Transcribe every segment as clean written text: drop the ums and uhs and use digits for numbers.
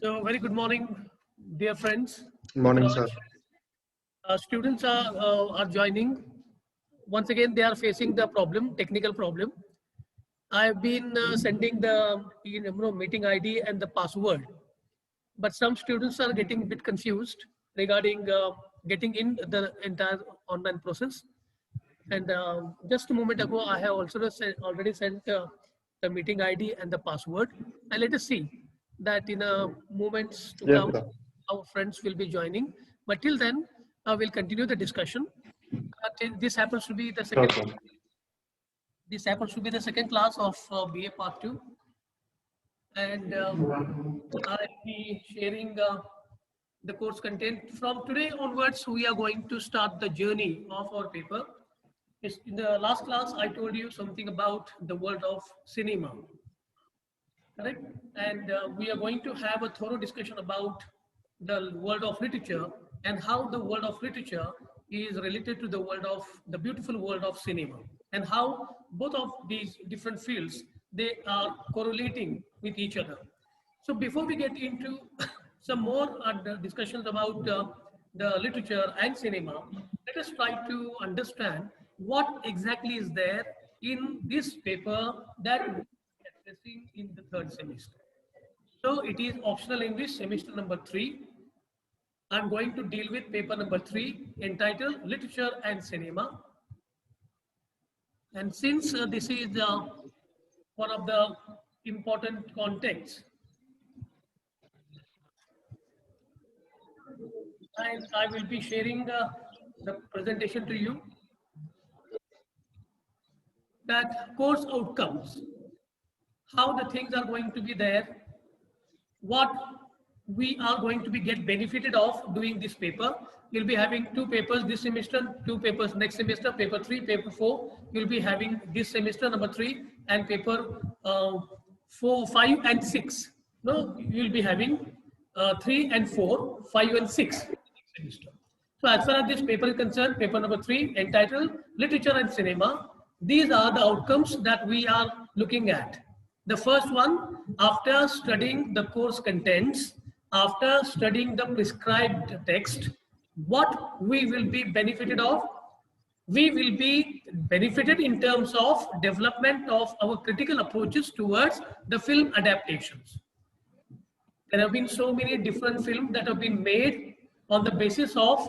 So, very good morning, dear friends. Morning, sir. Students are joining. Once again, they are facing the problem, technical problem. I've been sending the meeting ID and the password, but some students are getting a bit confused regarding getting in the entire online process. And just a moment ago, I have also already sent the meeting ID and the password. And let us see that in a moments to Yes, come, sir. our friends will be joining. But till then, we'll continue the discussion. This happens to be the Sure, second. sir. This happens to be the second class of BA Part 2, and I'll be sharing the course content. From today onwards, we are going to start the journey of our paper. In the last class, I told you something about the world of cinema, correct? And we are going to have a thorough discussion about the world of literature and how the world of literature is related to the world of the beautiful world of cinema, and how both of these different fields, they are correlating with each other. So before we get into some more discussions about the literature and cinema, let us try to understand what exactly is there in this paper that we are addressing in the third semester. So it is optional English semester number 3. I'm going to deal with paper number 3 entitled Literature and Cinema. And since this is one of the important contexts, and I will be sharing the presentation to you, that course outcomes, how the things are going to be there, what we are going to be get benefited of doing this paper. We'll be having 2 papers this semester, 2 papers next semester, paper 3, paper 4. We'll be having this semester number 3 and paper 4, 5 and 6. No, you'll be having 3 and 4, 5 and 6 next semester. So as far as this paper is concerned, paper number 3 entitled Literature and Cinema, these are the outcomes that we are looking at. The first one, after studying the course contents, after studying the prescribed text, what we will be benefited of? We will be benefited in terms of development of our critical approaches towards the film adaptations. There have been so many different films that have been made on the basis of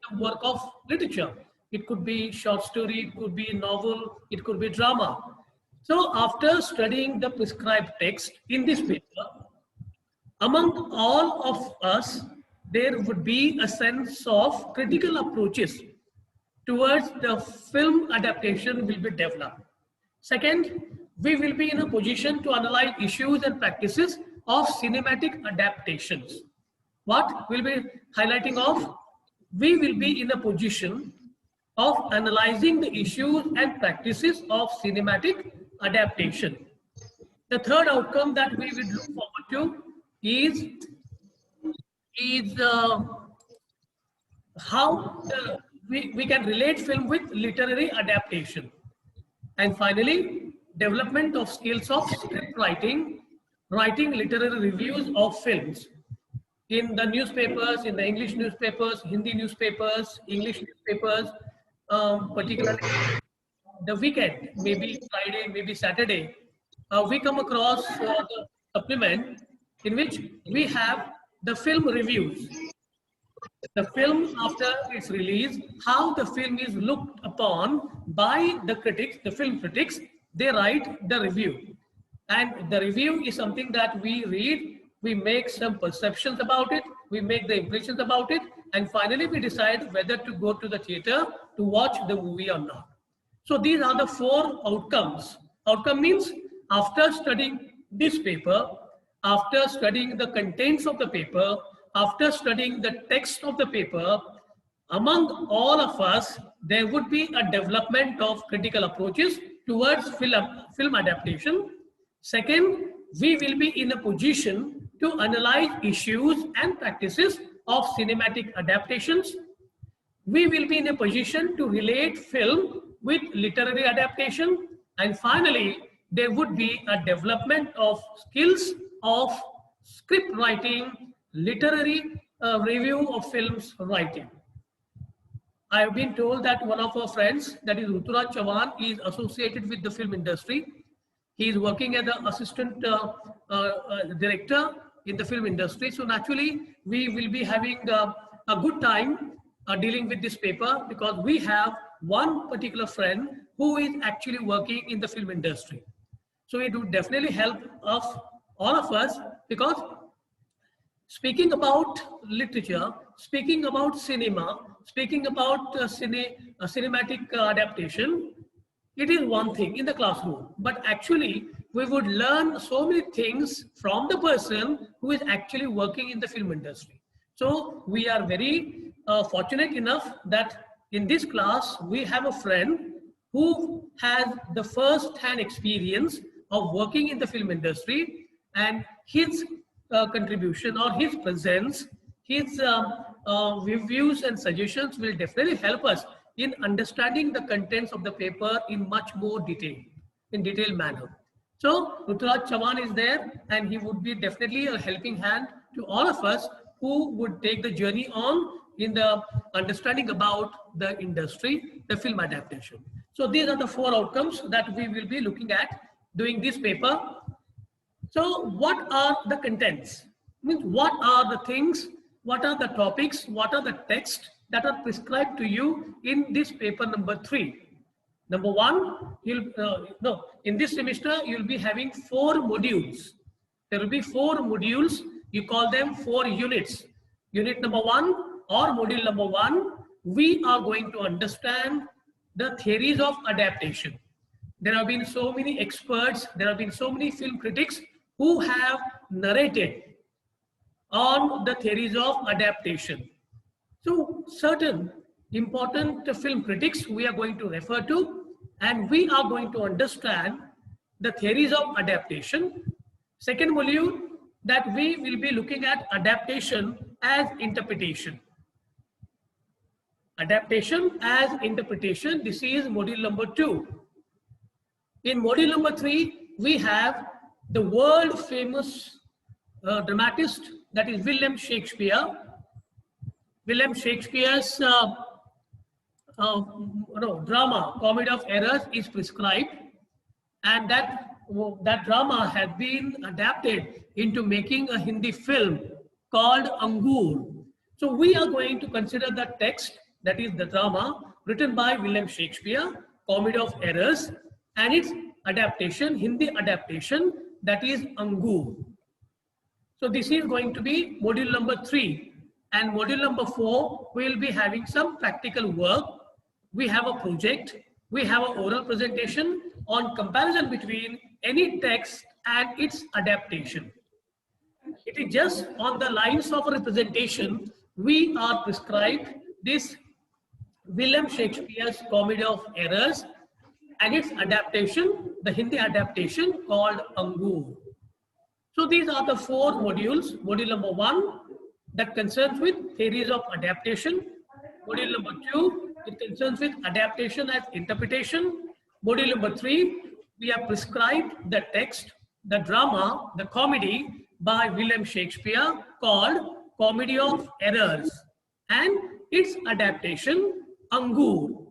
the work of literature. It could be short story, it could be novel, it could be drama. So after studying the prescribed text in this paper, among all of us, there would be a sense of critical approaches towards the film adaptation will be developed. Second, we will be in a position to analyze issues and practices of cinematic adaptations. What we'll be highlighting of? We will be in a position of analyzing the issues and practices of cinematic adaptation. The third outcome that we will look forward to is how we can relate film with literary adaptation. And finally, development of skills of script writing, writing literary reviews of films in the newspapers, in the English newspapers, Hindi newspapers, English newspapers, particularly the weekend, maybe Friday, maybe Saturday, we come across the supplement in which we have the film reviews. The film after its release, how the film is looked upon by the critics, the film critics, they write the review. And the review is something that we read, we make some perceptions about it, we make the impressions about it, and finally we decide whether to go to the theater to watch the movie or not. So these are the 4 outcomes. Outcome means after studying this paper, after studying the contents of the paper, after studying the text of the paper, among all of us, there would be a development of critical approaches towards film adaptation. Second, we will be in a position to analyze issues and practices of cinematic adaptations. We will be in a position to relate film with literary adaptation. And finally, there would be a development of skills of script writing, literary review of films writing. I have been told that one of our friends, that is Ruturaj Chavan, is associated with the film industry. He is working as an assistant director in the film industry. So naturally, we will be having a good time dealing with this paper, because we have one particular friend who is actually working in the film industry. So it would definitely help us, all of us, because speaking about literature, speaking about cinema, speaking about cinematic adaptation, it is one thing in the classroom, but actually we would learn so many things from the person who is actually working in the film industry. So we are very fortunate enough that in this class we have a friend who has the first-hand experience of working in the film industry, and his contribution or his presence, his reviews and suggestions will definitely help us in understanding the contents of the paper in much more detail, in detailed manner. So Ruturaj Chavan is there, and he would be definitely a helping hand to all of us who would take the journey on in the understanding about the industry, the film adaptation. So these are the 4 outcomes that we will be looking at doing this paper. So what are the contents? Means what are the things, what are the topics, what are the texts that are prescribed to you in this paper number 3? Number 1, in this semester, you'll be having 4 modules. There will be 4 modules. You call them 4 units. Unit number 1 or module number 1, we are going to understand the theories of adaptation. There have been so many experts, there have been so many film critics who have narrated on the theories of adaptation. So certain important film critics we are going to refer to, and we are going to understand the theories of adaptation. Second module, that we will be looking at adaptation as interpretation. Adaptation as interpretation, this is module number 2. In module number 3, we have the world famous dramatist, that is William Shakespeare. William Shakespeare's drama, Comedy of Errors, is prescribed, and that drama has been adapted into making a Hindi film called Angur. So we are going to consider the text, that is the drama written by William Shakespeare, Comedy of Errors, and its adaptation, Hindi adaptation, that is Angur. So this is going to be module number 3, and module number 4, we will be having some practical work. We have a project, we have an oral presentation on comparison between any text and its adaptation. It is just on the lines of representation, we are prescribed this William Shakespeare's Comedy of Errors and its adaptation, the Hindi adaptation called Angur. So these are the 4 modules. Module number 1, that concerns with theories of adaptation. Module number 2, it concerns with adaptation as interpretation. Module number 3, we have prescribed the text, the drama, the comedy by William Shakespeare called Comedy of Errors and its adaptation, Angur.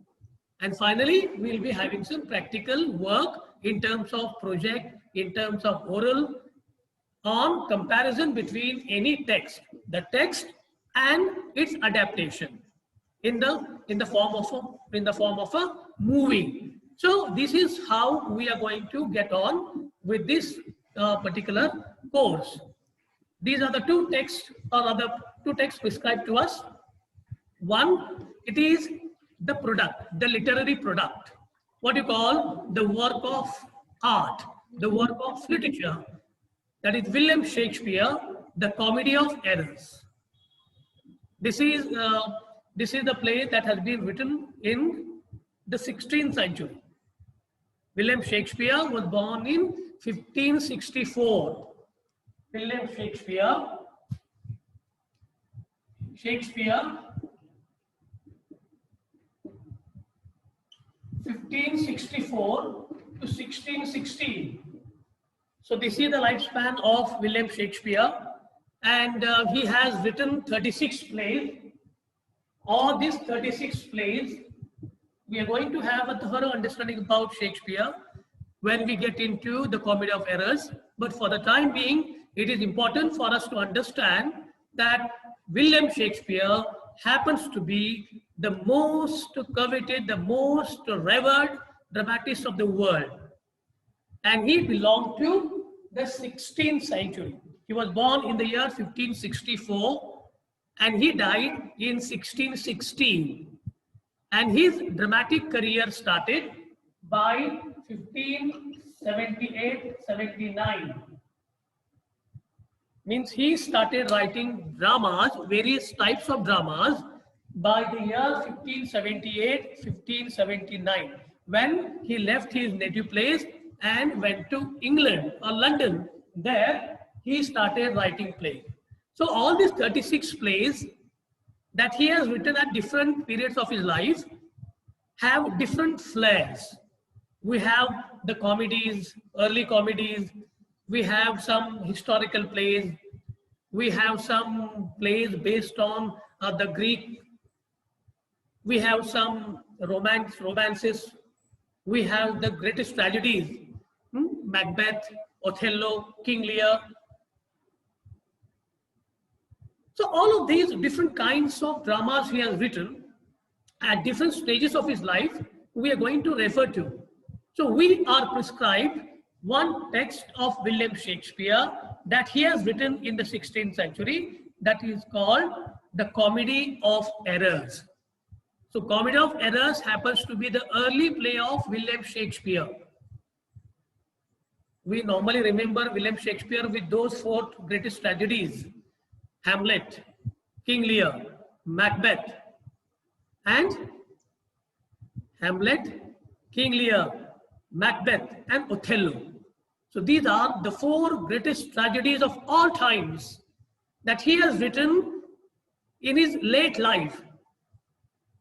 And finally, we will be having some practical work in terms of project, in terms of oral, on comparison between any text, the text and its adaptation in the form of a movie. So this is how we are going to get on with this particular course. These are the 2 texts, or other 2 texts prescribed to us. One, it is the product, the literary product, what you call the work of art, the work of literature, that is William Shakespeare, the Comedy of Errors. This is the play that has been written in the 16th century. William Shakespeare was born in 1564. William Shakespeare 1564 to 1616. So this is the lifespan of William Shakespeare. and he has written 36 plays. All these 36 plays, we are going to have a thorough understanding about Shakespeare when we get into the Comedy of Errors. But for the time being, it is important for us to understand that William Shakespeare happens to be the most coveted, the most revered dramatist of the world. And he belonged to the 16th century. He was born in the year 1564 and he died in 1616. And his dramatic career started by 1578-79. Means he started writing dramas, various types of dramas, by the year 1578-1579, when he left his native place and went to England or London. There he started writing plays. So all these 36 plays that he has written at different periods of his life have different flares. We have the comedies, early comedies, we have some historical plays, we have some plays based on the Greek, we have some romances, we have the greatest tragedies, Macbeth, Othello, King Lear. So all of these different kinds of dramas he has written at different stages of his life, we are going to refer to. So we are prescribed one text of William Shakespeare that he has written in the 16th century, that is called the Comedy of Errors. So Comedy of Errors happens to be the early play of William Shakespeare. We normally remember William Shakespeare with those four greatest tragedies: Hamlet, King Lear, Macbeth, and Hamlet, King Lear, Macbeth, and Othello. So these are the four greatest tragedies of all times that he has written in his late life.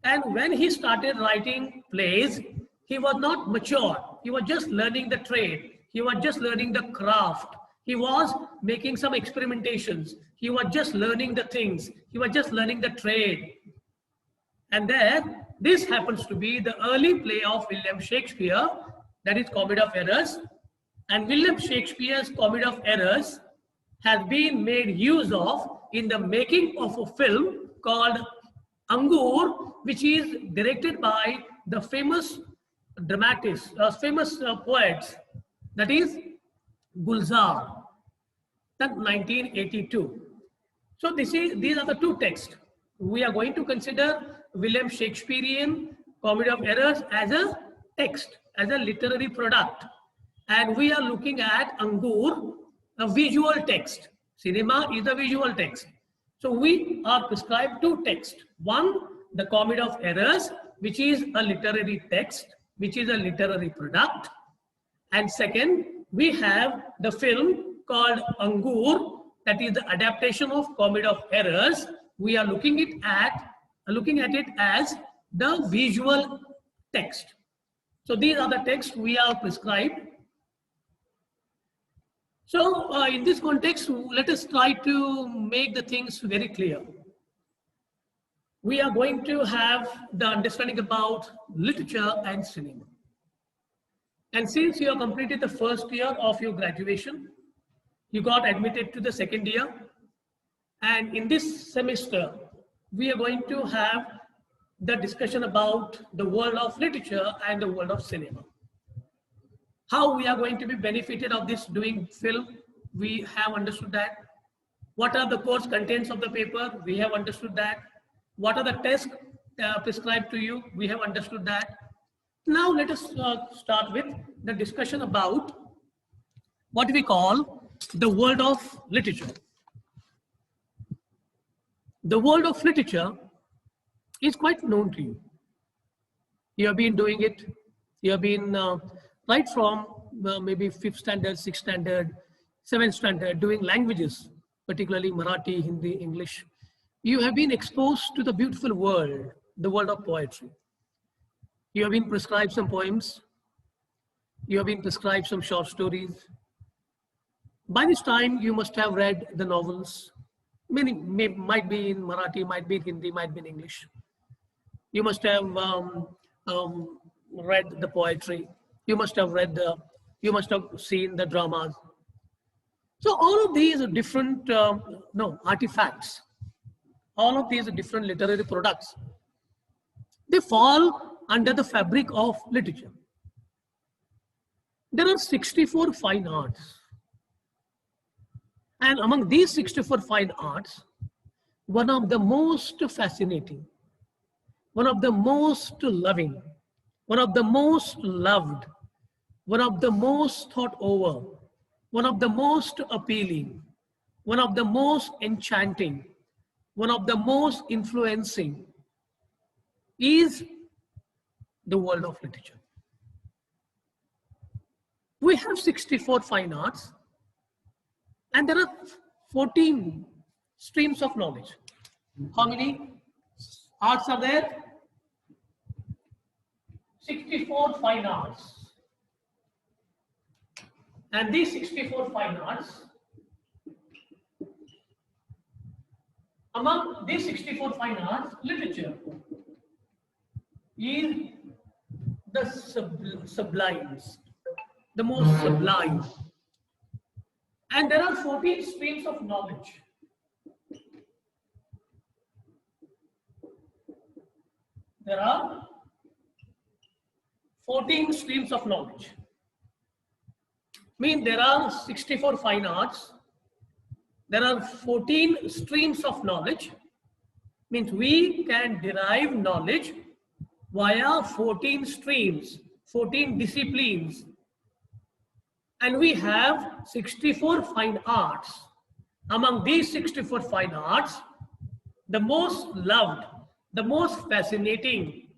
And when he started writing plays, he was not mature. He was just learning the trade. He was just learning the craft. He was making some experimentations. He was just learning the things. He was just learning the trade. And then this happens to be the early play of William Shakespeare, that is Comedy of Errors. And William Shakespeare's Comedy of Errors has been made use of in the making of a film called Angur, which is directed by the famous dramatist, famous poets, that is Gulzar, that 1982. So these are the two texts. We are going to consider William Shakespearean Comedy of Errors as a text, as a literary product. And we are looking at Angur, a visual text. Cinema is a visual text. So we are prescribed two texts. One, the Comedy of Errors, which is a literary text, which is a literary product. And second, we have the film called Angur, that is the adaptation of Comedy of Errors. We are looking at it as the visual text. So these are the texts we are prescribed. So in this context, let us try to make the things very clear. We are going to have the understanding about literature and cinema. And since you have completed the first year of your graduation, you got admitted to the second year. And in this semester, we are going to have the discussion about the world of literature and the world of cinema. How we are going to be benefited of this doing film, we have understood that. What are the course contents of the paper? We have understood that. What are the tests prescribed to you? We have understood that. Now let us start with the discussion about what we call the world of literature. The world of literature is quite known to you. You have been doing it. You have been right from maybe 5th standard, 6th standard, 7th standard, doing languages, particularly Marathi, Hindi, English. You have been exposed to the beautiful world, the world of poetry. You have been prescribed some poems. You have been prescribed some short stories. By this time, you must have read the novels. Many might be in Marathi, might be in Hindi, might be in English. You must have read the poetry. You must have read you must have seen the dramas. So all of these are different, artifacts. All of these are different literary products. They fall under the fabric of literature. There are 64 fine arts. And among these 64 fine arts, one of the most fascinating, one of the most loving, one of the most loved, one of the most thought over, one of the most appealing, one of the most enchanting, one of the most influencing is the world of literature. We have 64 fine arts and there are 14 streams of knowledge. How many arts are there? 64 fine arts. And these 64 fine arts, among these 64 fine arts, literature is the sublimes, the most sublime. And there are 14 streams of knowledge. There are 14 streams of knowledge. Mean there are 64 fine arts. There are 14 streams of knowledge. Means we can derive knowledge via 14 streams, 14 disciplines. And we have 64 fine arts. Among these 64 fine arts, the most loved, the most fascinating,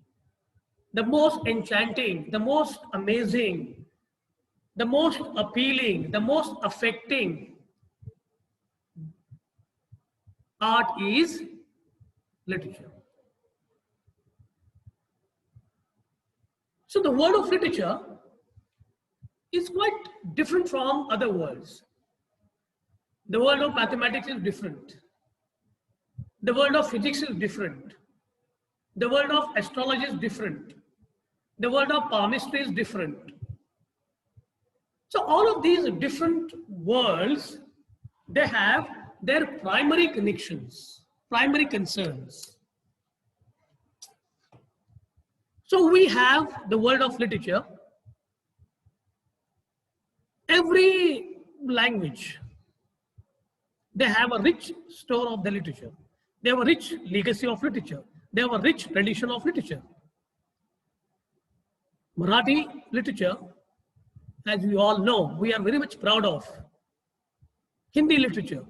the most enchanting, the most amazing, the most appealing, the most affecting art is literature. So the world of literature is quite different from other worlds. The world of mathematics is different. The world of physics is different. The world of astrology is different. The world of palmistry is different. So all of these different worlds, they have their primary connections, primary concerns. So we have the world of literature. Every language, they have a rich store of the literature. They have a rich legacy of literature. They have a rich tradition of literature. Marathi literature, as we all know, we are very much proud of. Hindi literature,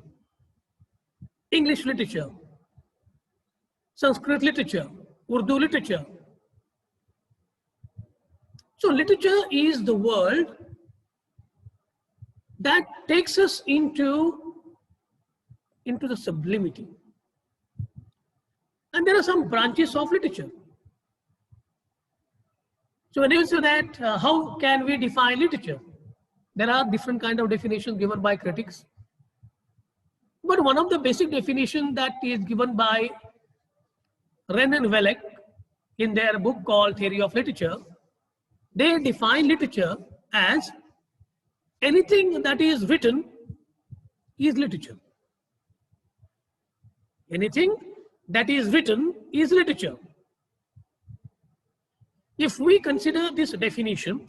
English literature, Sanskrit literature, Urdu literature. So literature is the world that takes us into the sublimity. And there are some branches of literature. So when you say that, how can we define literature? There are different kind of definitions given by critics. But one of the basic definitions that is given by Wren and Welleck in their book called Theory of Literature, they define literature as anything that is written is literature. Anything that is written is literature. If we consider this definition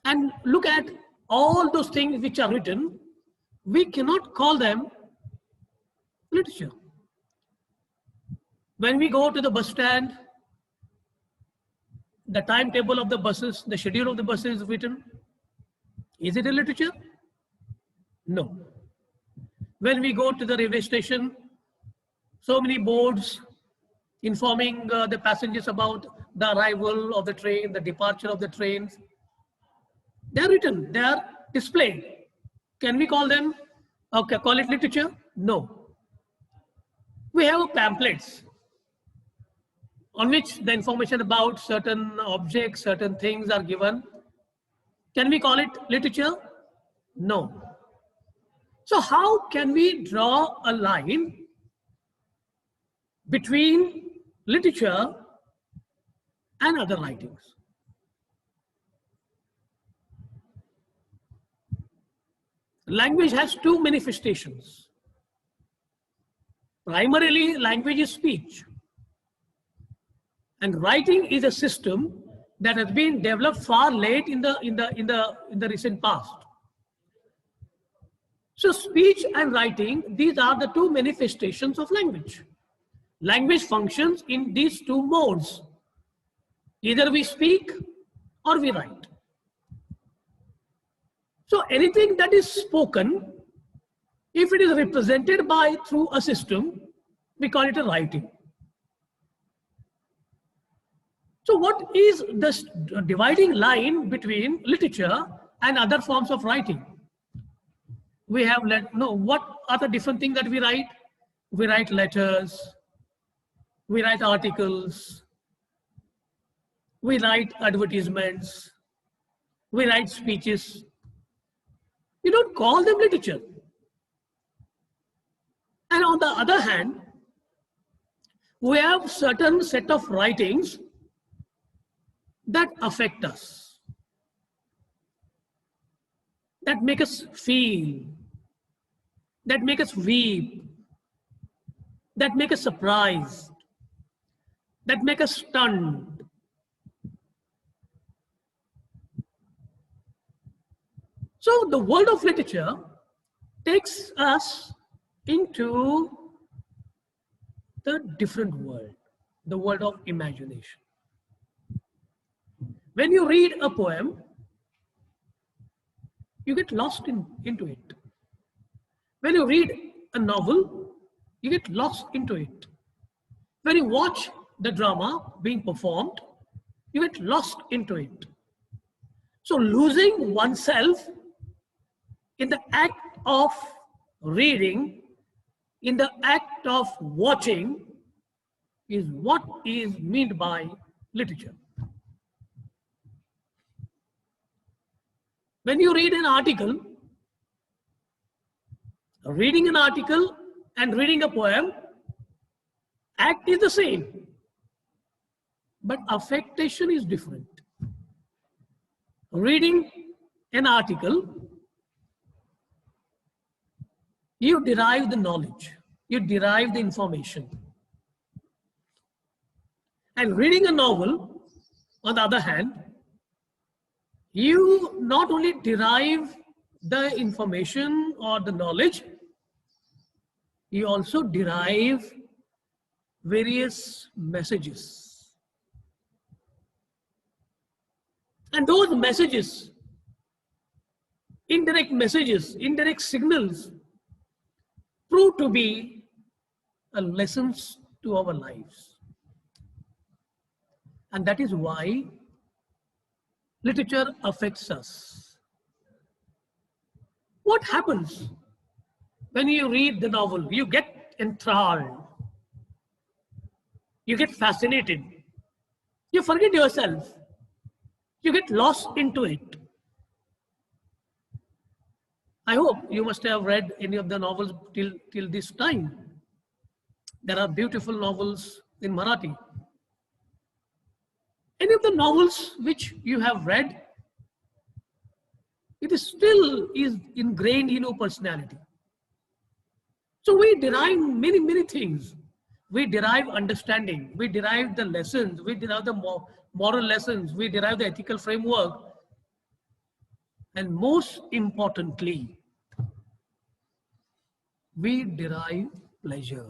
and look at all those things which are written, we cannot call them literature. When we go to the bus stand, the timetable of the buses, the schedule of the buses is written. Is it a literature? No. When we go to the railway station, so many boards informing the passengers about the arrival of the train, the departure of the trains. They are written, they are displayed. Can we call them, call it literature? No. We have pamphlets on which the information about certain objects, certain things are given. Can we call it literature? No. So how can we draw a line between literature and other writings? Language has two manifestations. Primarily, language is speech. And writing is a system that has been developed far late in the recent past. So speech and writing, these are the two manifestations of language. Language functions in these two modes. Either we speak or we write. So anything that is spoken, if it is represented by through a system, we call it a writing. So what is the dividing line between literature and other forms of writing? We have what are the different things that we write? We write letters, we write articles, we write advertisements, we write speeches. You don't call them literature. And on the other hand, we have certain set of writings that affect us, that make us feel, that make us weep, that make us surprised, that make us stunned. So the world of literature takes us into the different world, the world of imagination. When you read a poem, you get lost into it. When you read a novel, you get lost into it. When you watch the drama being performed, you get lost into it. So losing oneself in the act of reading, in the act of watching, is what is meant by literature. When you read an article, reading an article and reading a poem, act is the same, but affectation is different. Reading an article, you derive the knowledge, you derive the information. And reading a novel, on the other hand, you not only derive the information or the knowledge, you also derive various messages. And those messages, indirect signals, prove to be lessons to our lives. And that is why literature affects us. What happens when you read the novel? You get enthralled. You get fascinated. You forget yourself. You get lost into it. I hope you must have read any of the novels till this time. There are beautiful novels in Marathi. Any of the novels which you have read, it is still ingrained in your personality. So we derive many things. We derive understanding. We derive the lessons. We derive the moral lessons. We derive the ethical framework. And most importantly, we derive pleasure.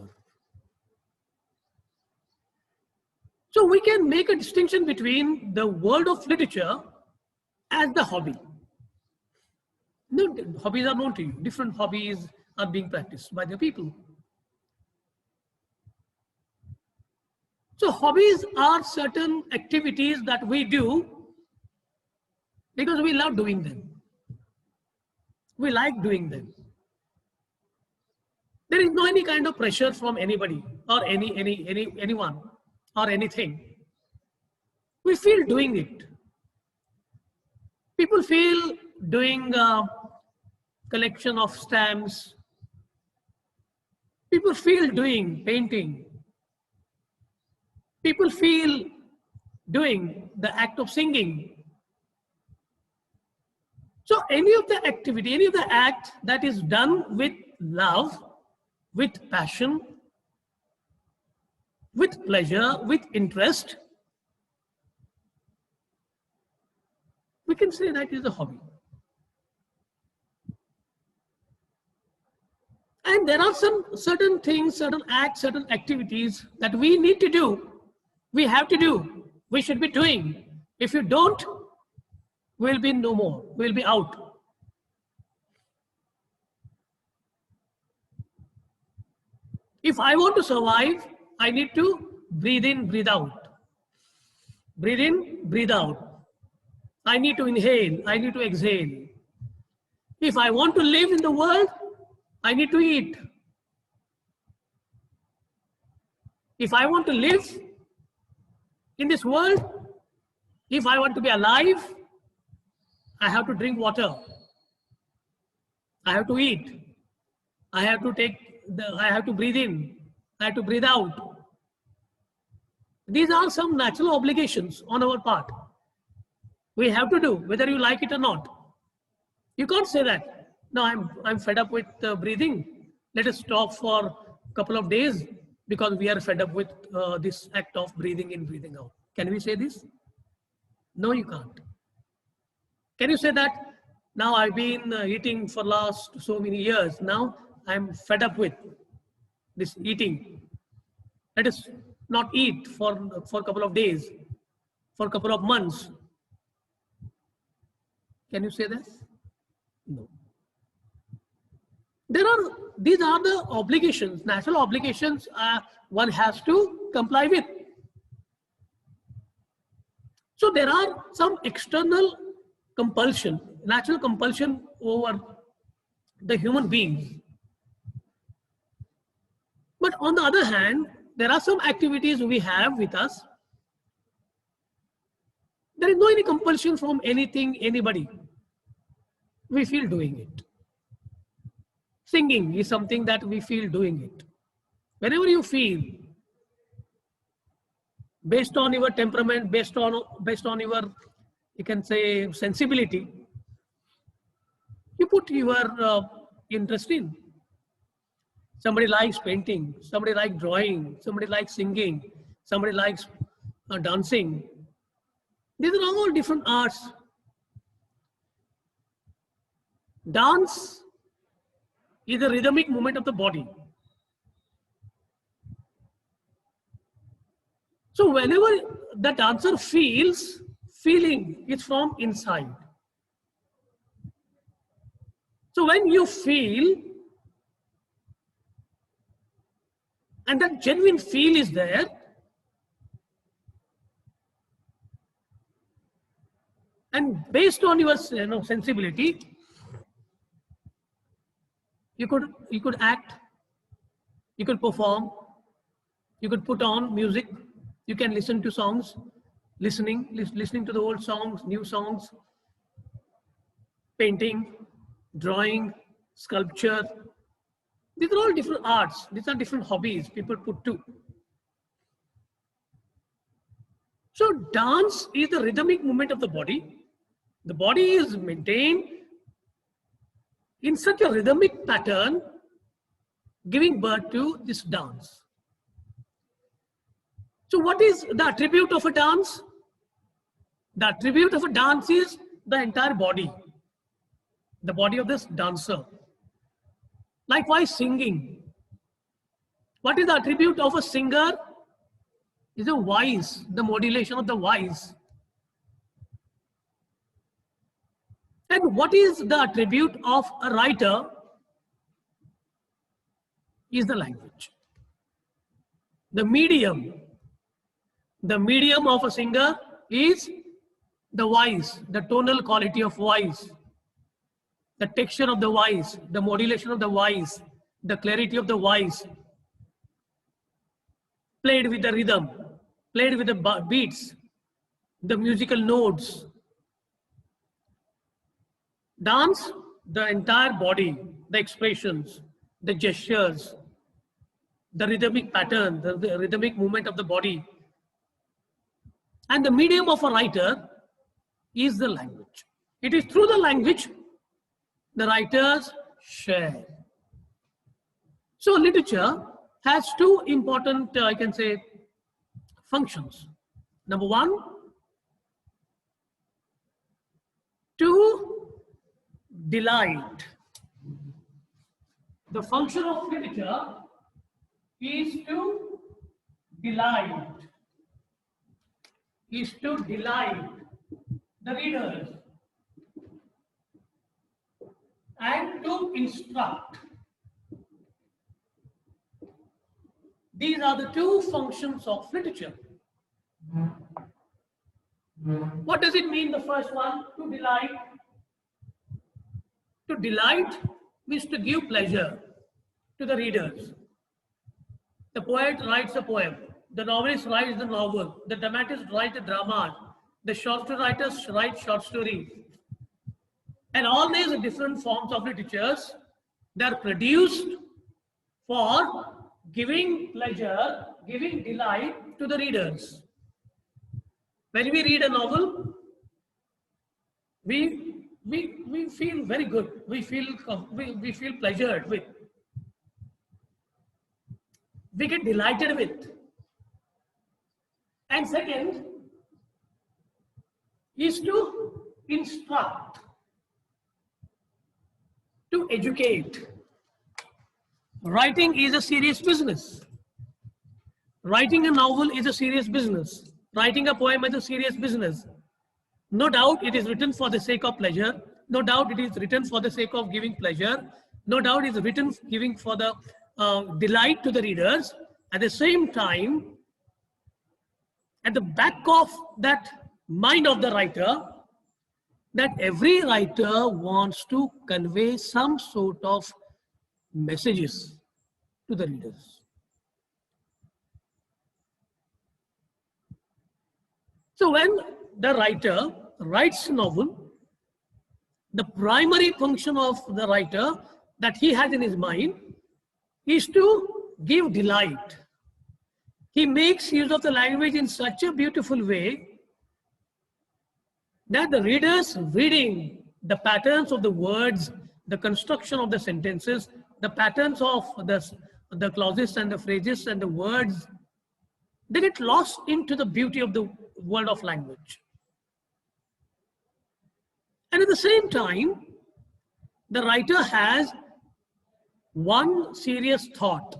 So we can make a distinction between the world of literature as the hobby. No, hobbies are known to you. Different hobbies are being practiced by the people. So hobbies are certain activities that we do because we love doing them. We like doing them. There is no any kind of pressure from anybody or anyone or anything. We feel doing it. People feel doing collection of stamps. People feel doing painting. People feel doing the act of singing. So any of the activity, any of the act that is done with love, with passion, with pleasure, with interest, we can say that is a hobby. And there are some certain things, certain acts, certain activities that we need to do. We have to do. We should be doing. If you don't, we'll be no more. We'll be out. If I want to survive, I need to breathe in, breathe out. Breathe in, breathe out. I need to inhale. I need to exhale. If I want to live in the world, I need to eat. If I want to live in this world, if I want to be alive, I have to drink water. I have to eat. I have to breathe in. I have to breathe out. These are some natural obligations on our part. We have to do, whether you like it or not. You can't say that. No, I'm fed up with breathing. Let us stop for a couple of days because we are fed up with this act of breathing in, breathing out. Can we say this? No, you can't. Can you say that? Now I've been eating for last so many years. Now I'm fed up with this eating. Let us not eat for a couple of days, for a couple of months. Can you say this? No. These are the obligations, natural obligations one has to comply with. So there are some external compulsion, natural compulsion over the human beings. But on the other hand, there are some activities we have with us. There is no any compulsion from anything, anybody. We feel doing it. Singing is something that we feel doing it. Whenever you feel, based on your temperament, based on your, you can say, sensibility, you put your interest in. Somebody likes painting, somebody likes drawing, somebody likes singing, somebody likes dancing. These are all different arts. Dance is a rhythmic movement of the body. So whenever the dancer feels, feeling is from inside. So when you feel, and that genuine feel is there, and based on your sensibility, you could act, you could perform, you could put on music, you can listen to songs, listening to the old songs, new songs, painting, drawing, sculpture. These are all different arts. These are different hobbies people put to. So dance is the rhythmic movement of the body. The body is maintained in such a rhythmic pattern, giving birth to this dance. So what is the attribute of a dance? The attribute of a dance is the entire body, the body of this dancer. Likewise, singing. What is the attribute of a singer? Is a voice, the modulation of the voice. And what is the attribute of a writer? Is the language. The medium of a singer is the voice, the tonal quality of voice, the texture of the voice, the modulation of the voice, the clarity of the voice, played with the rhythm, played with the beats, the musical notes. Dance the entire body, the expressions, the gestures, the rhythmic pattern, the rhythmic movement of the body. And the medium of a writer is the language. It is through the language the writers share. So literature has two important, I can say, functions. Number one, to delight. The function of literature is to delight, the readers and to instruct. These are the two functions of literature. What does it mean, the first one, to delight? To delight means to give pleasure to the readers. The poet writes a poem, the novelist writes the novel, the dramatist writes a drama, the short story writers write short stories. And all these different forms of literatures, they are produced for giving pleasure, giving delight to the readers. When we read a novel, we feel very good. We feel pleasured with. We get delighted with. And second is to instruct, to educate. Writing is a serious business. Writing a novel is a serious business. Writing a poem is a serious business. No doubt it is written for the sake of pleasure. No doubt it is written for the sake of giving pleasure. No doubt it is written giving for the delight to the readers. At the same time, at the back of that mind of the writer, that every writer wants to convey some sort of messages to the readers. So when the writer writes a novel, the primary function of the writer that he has in his mind is to give delight. He makes use of the language in such a beautiful way that the readers reading the patterns of the words, the construction of the sentences, the patterns of the clauses and the phrases and the words, they get lost into the beauty of the world of language. And at the same time, the writer has one serious thought.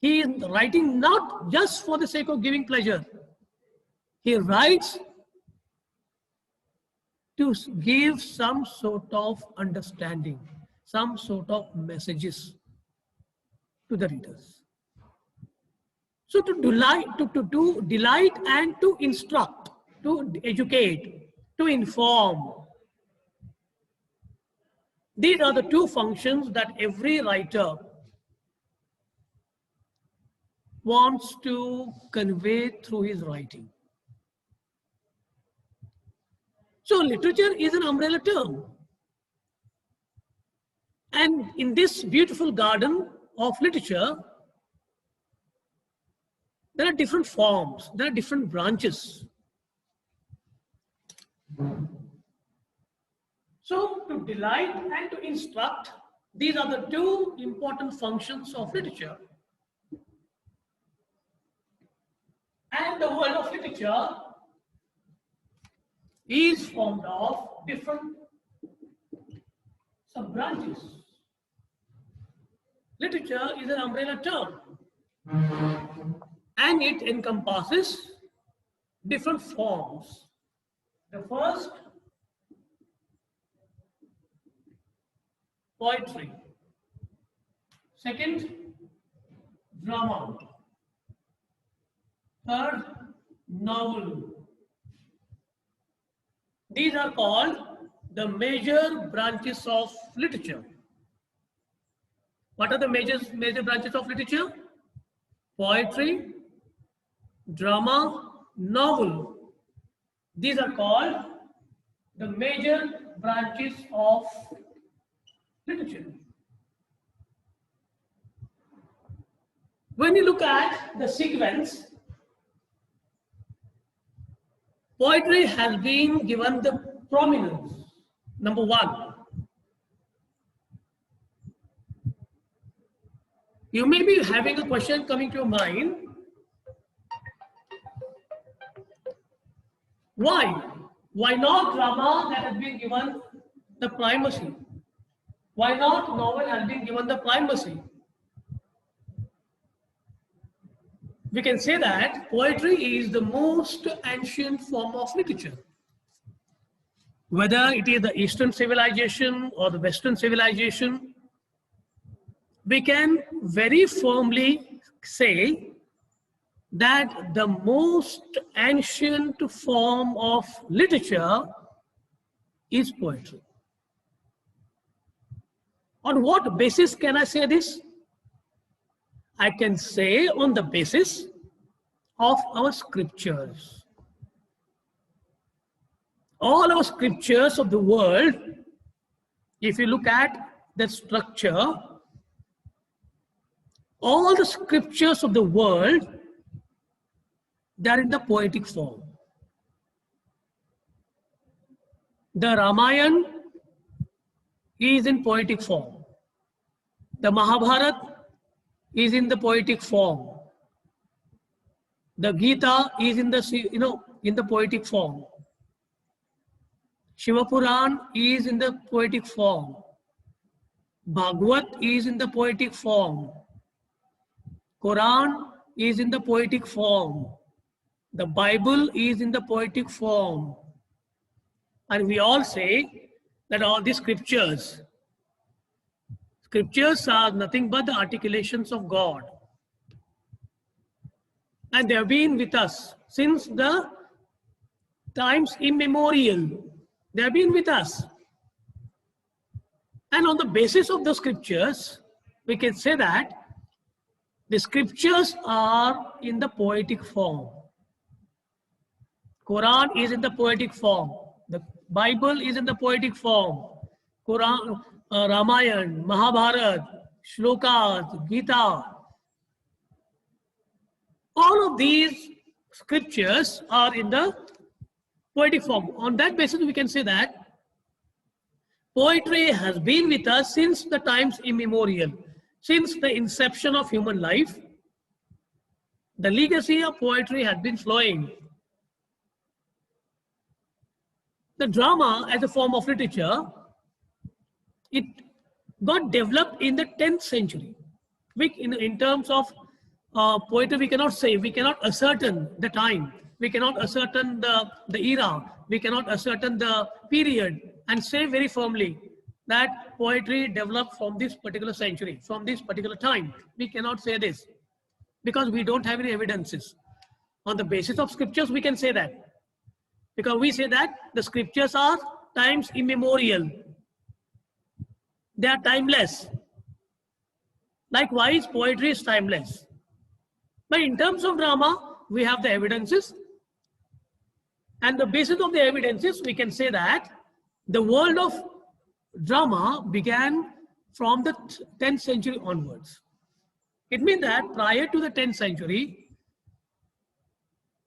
He is writing not just for the sake of giving pleasure. He writes to give some sort of understanding, some sort of messages to the readers. So to delight, to delight and to instruct, to educate, to inform. These are the two functions that every writer wants to convey through his writing. So literature is an umbrella term. And in this beautiful garden of literature, there are different forms, there are different branches. So to delight and to instruct, these are the two important functions of literature. And the world of literature is formed of different sub-branches. Literature is an umbrella term and it encompasses different forms. The first, poetry. Second, drama. Third, novel. These are called the major branches of literature. What are the major branches of literature? Poetry, drama, novel. These are called the major branches of literature. When you look at the sequence, poetry has been given the prominence. Number one, you may be having a question coming to your mind. Why? Why not drama that has been given the primacy? Why not novel has been given the primacy? We can say that poetry is the most ancient form of literature. Whether it is the Eastern civilization or the Western civilization, we can very firmly say that the most ancient form of literature is poetry. On what basis can I say this? I can say on the basis of our scriptures. All our scriptures of the world, if you look at the structure, all the scriptures of the world, they are in the poetic form. The Ramayana is in poetic form. The Mahabharata is in the poetic form. The Gita is in the in the poetic form. Shiva Puran is in the poetic form. Bhagavad is in the poetic form. Quran is in the poetic form. The Bible is in the poetic form. And we all say that all these scriptures are nothing but the articulations of God. And they have been with us since the times immemorial. They have been with us. And on the basis of the scriptures, we can say that the scriptures are in the poetic form. Quran is in the poetic form. The Bible is in the poetic form. Quran, Ramayana, Mahabharata, Shlokas, Gita. All of these scriptures are in the poetic form. On that basis, we can say that poetry has been with us since the times immemorial. Since the inception of human life, the legacy of poetry has been flowing. The drama as a form of literature, it got developed in the 10th century. In terms of poetry, we cannot say, we cannot ascertain the time, we cannot ascertain the era, we cannot ascertain the period and say very firmly that poetry developed from this particular century, from this particular time. We cannot say this because we don't have any evidences. On the basis of scriptures, we can say that. Because we say that the scriptures are times immemorial. They are timeless. Likewise, poetry is timeless. But in terms of drama, we have the evidences. And the basis of the evidences, we can say that the world of drama began from the 10th century onwards. It means that prior to the 10th century,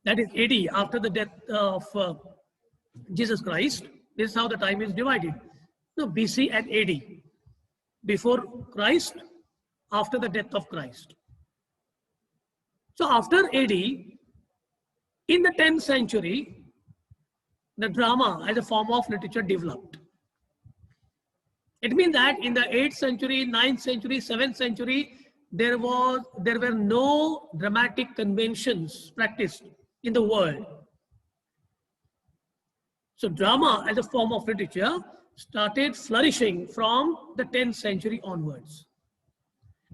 that is AD, after the death of Jesus Christ, this is how the time is divided. So BC and AD, before Christ, after the death of Christ. So after AD, in the 10th century, the drama as a form of literature developed. It means that in the 8th century, 9th century, 7th century, there were no dramatic conventions practiced in the world. So drama as a form of literature started flourishing from the 10th century onwards.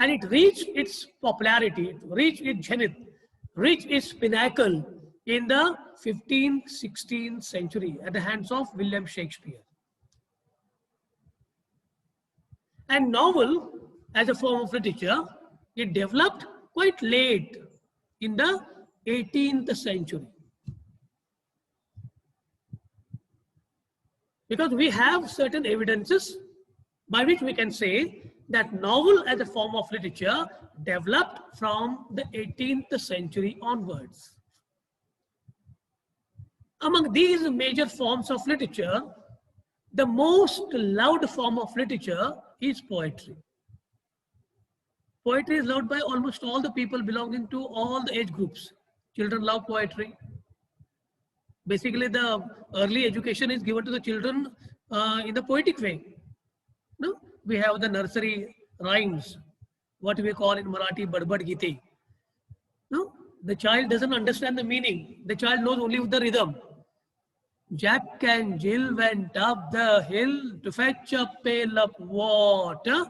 And it reached its popularity, it reached its zenith, reached its pinnacle in the 15th, 16th century at the hands of William Shakespeare. And novel as a form of literature, it developed quite late in the 18th century. Because we have certain evidences by which we can say that novel as a form of literature developed from the 18th century onwards. Among these major forms of literature, the most loved form of literature is poetry. Poetry is loved by almost all the people belonging to all the age groups. Children love poetry. Basically, the early education is given to the children in the poetic way. No? We have the nursery rhymes, what we call in Marathi Badbad Giti. No? The child doesn't understand the meaning. The child knows only the rhythm. Jack and Jill went up the hill to fetch a pail of water.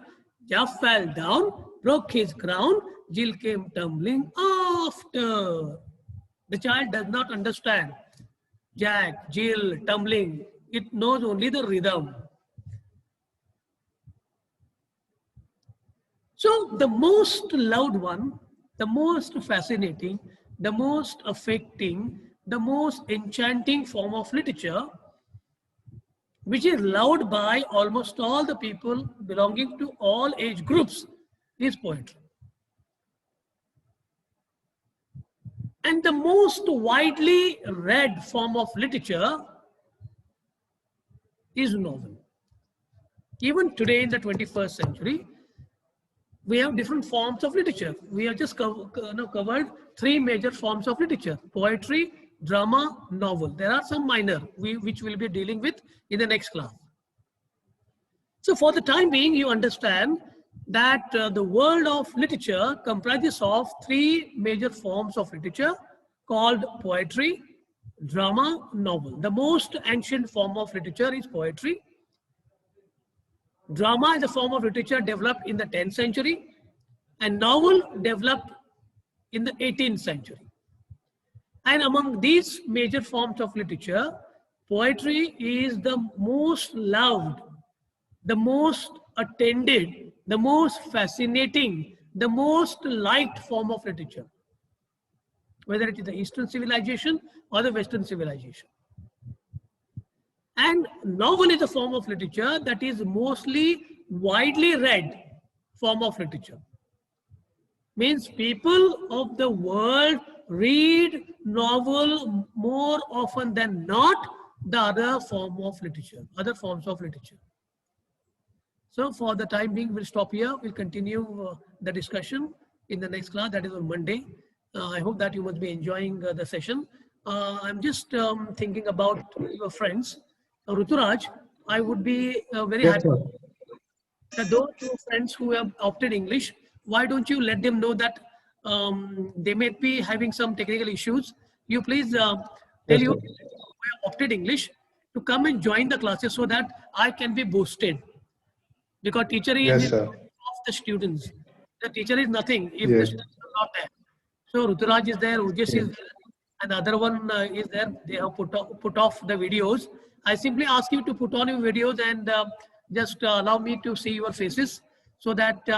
Jack fell down, broke his crown. Jill came tumbling after. The child does not understand Jack, Jill, tumbling. It knows only the rhythm. So the most loved one, the most fascinating, the most affecting, the most enchanting form of literature, which is loved by almost all the people belonging to all age groups, is poetry. And the most widely read form of literature is novel. Even today in the 21st century, we have different forms of literature. We have just covered three major forms of literature: poetry, drama, novel. There are some minor which we'll be dealing with in the next class. So for the time being, you understand that the world of literature comprises of three major forms of literature called poetry, drama, novel. The most ancient form of literature is poetry. Drama is a form of literature developed in the 10th century, and novel developed in the 18th century. And among these major forms of literature, poetry is the most loved, the most attended, the most fascinating, the most liked form of literature, whether it is the Eastern civilization or the Western civilization. And novel is a form of literature that is mostly widely read form of literature. Means people of the world read novel more often than not the other form of literature, other forms of literature. So for the time being, we'll stop here. We'll continue the discussion in the next class, that is on Monday. I hope that you must be enjoying the session. I'm just thinking about your friends. Ruturaj, I would be very happy that those two friends who have opted English, why don't you let them know that they may be having some technical issues. You please tell you who have opted English to come and join the classes so that I can be boosted. Because teacher is of the students. The teacher is nothing if the students are not there. So Ruturaj is there, Ujesh is there, and the other one is there. They have put off the videos. I simply ask you to put on your videos and just allow me to see your faces so that